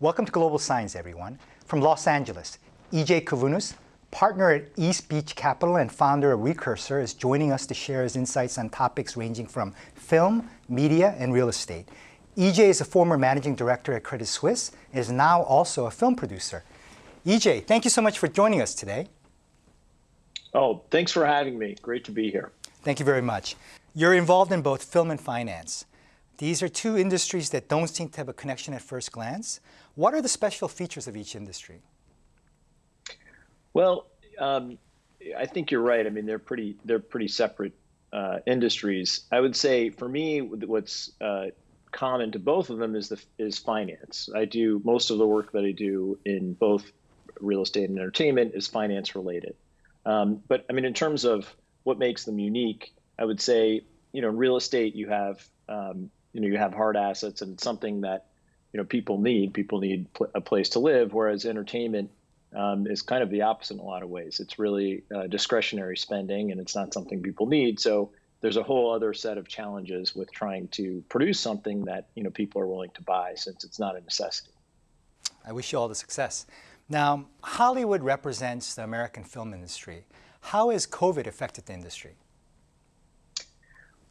Welcome to Global Science, everyone. From Los Angeles, EJ Kavunus, partner at East Beach Capital and founder of Recursor, is joining us to share his insights on topics ranging from film, media, and real estate. EJ is a former managing director at Credit Suisse and is now also a film producer. EJ, thank you so much for joining us today. Oh, thanks for having me. Great to be here. Thank you very much. You're involved in both film and finance. These are two industries that don't seem to have a connection at first glance. What are the special features of each industry? Well, I think you're right. I mean, they're pretty separate industries. I would say for me, what's common to both of them is finance. I do most of the work that I do in both real estate and entertainment is finance related. But I mean, in terms of what makes them unique, I would say, in real estate, you have hard assets, and it's something that, people need. People need a place to live, whereas entertainment is kind of the opposite in a lot of ways. It's really discretionary spending, and it's not something people need. So there's a whole other set of challenges with trying to produce something that, people are willing to buy, since it's not a necessity. I wish you all the success. Now, Hollywood represents the American film industry. How has COVID affected the industry?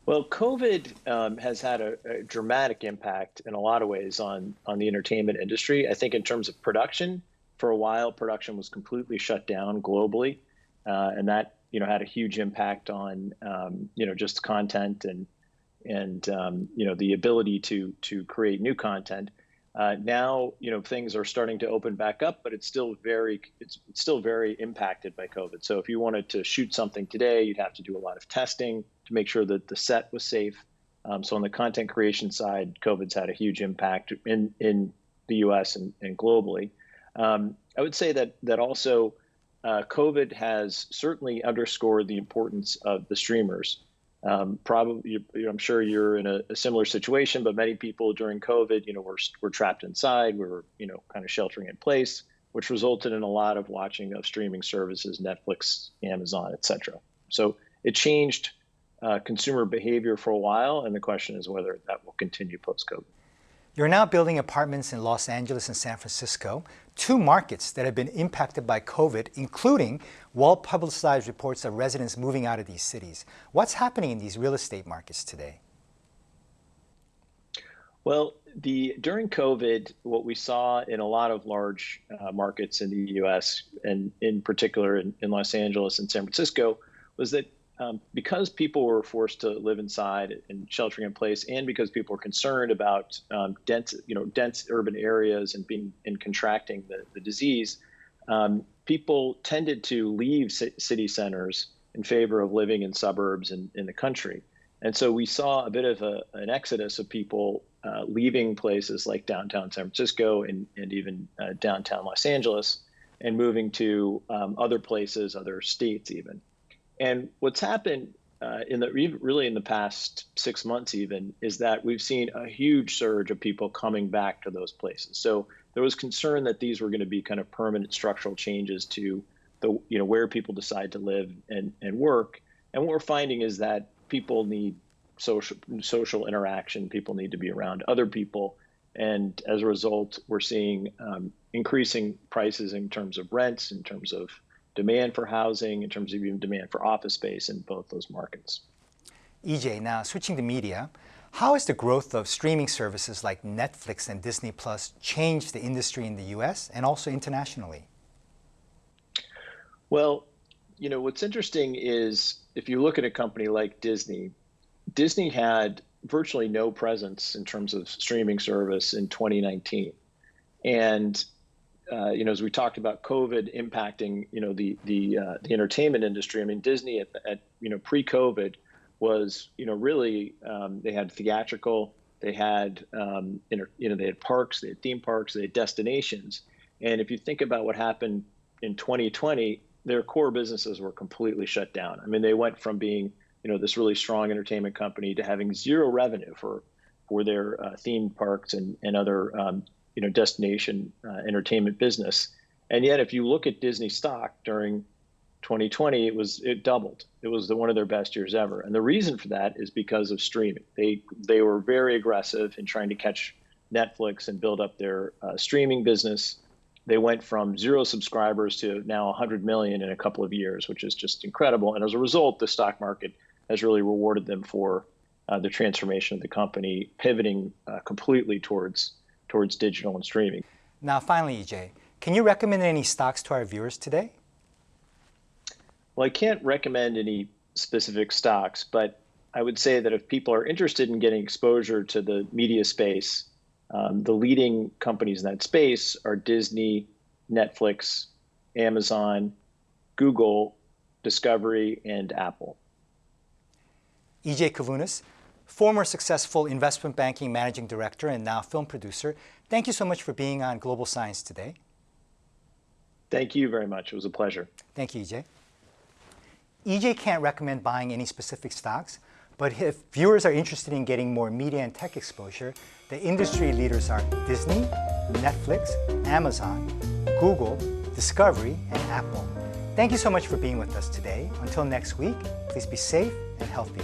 Well, COVID has had a dramatic impact in a lot of ways on the entertainment industry. I think in terms of production, for a while, production was completely shut down globally, and that had a huge impact on just content and the ability to create new content. Now things are starting to open back up, but it's still very impacted by COVID. So if you wanted to shoot something today, you'd have to do a lot of testing to make sure that the set was safe. So on the content creation side, COVID's had a huge impact in the U.S. and globally. I would say that also COVID has certainly underscored the importance of the streamers. Probably, I'm sure you're in a similar situation, but many people during COVID, were trapped inside. We were, kind of sheltering in place, which resulted in a lot of watching of streaming services, Netflix, Amazon, et cetera. So it changed consumer behavior for a while, and the question is whether that will continue post-COVID. You're now building apartments in Los Angeles and San Francisco, two markets that have been impacted by COVID, including well-publicized reports of residents moving out of these cities. What's happening in these real estate markets today? Well, during COVID, what we saw in a lot of large markets in the U.S., and in particular in Los Angeles and San Francisco, was that because people were forced to live inside and sheltering in place, and because people were concerned about dense urban areas and contracting the disease, people tended to leave city centers in favor of living in suburbs and in the country. And so we saw a bit of an exodus of people leaving places like downtown San Francisco and even downtown Los Angeles, and moving to other places, other states even. And what's happened in the past 6 months even is that we've seen a huge surge of people coming back to those places. So there was concern that these were going to be kind of permanent structural changes to where people decide to live and work. And what we're finding is that people need social interaction. People need to be around other people. And as a result, we're seeing increasing prices in terms of rents, in terms of demand for housing, in terms of even demand for office space in both those markets. EJ, now switching to media, how has the growth of streaming services like Netflix and Disney Plus changed the industry in the US and also internationally? Well, what's interesting is if you look at a company like Disney had virtually no presence in terms of streaming service in 2019. And as we talked about COVID impacting, the entertainment industry. I mean, Disney at pre-COVID was, really they had theatrical, they had they had parks, they had theme parks, they had destinations. And if you think about what happened in 2020, their core businesses were completely shut down. I mean, they went from being this really strong entertainment company to having zero revenue for their theme parks and other destination entertainment business. And yet, if you look at Disney stock during 2020, it doubled. It was one of their best years ever. And the reason for that is because of streaming. They were very aggressive in trying to catch Netflix and build up their streaming business. They went from 0 subscribers to now 100 million in a couple of years, which is just incredible. And as a result, the stock market has really rewarded them for the transformation of the company, pivoting completely towards digital and streaming. Now, finally, EJ, can you recommend any stocks to our viewers today? Well, I can't recommend any specific stocks, but I would say that if people are interested in getting exposure to the media space, the leading companies in that space are Disney, Netflix, Amazon, Google, Discovery, and Apple. EJ Kavounas, former successful investment banking managing director and now film producer, thank you so much for being on Global Science today. Thank you very much. It was a pleasure. Thank you, EJ. EJ can't recommend buying any specific stocks, but if viewers are interested in getting more media and tech exposure, the industry leaders are Disney, Netflix, Amazon, Google, Discovery, and Apple. Thank you so much for being with us today. Until next week, please be safe and healthy.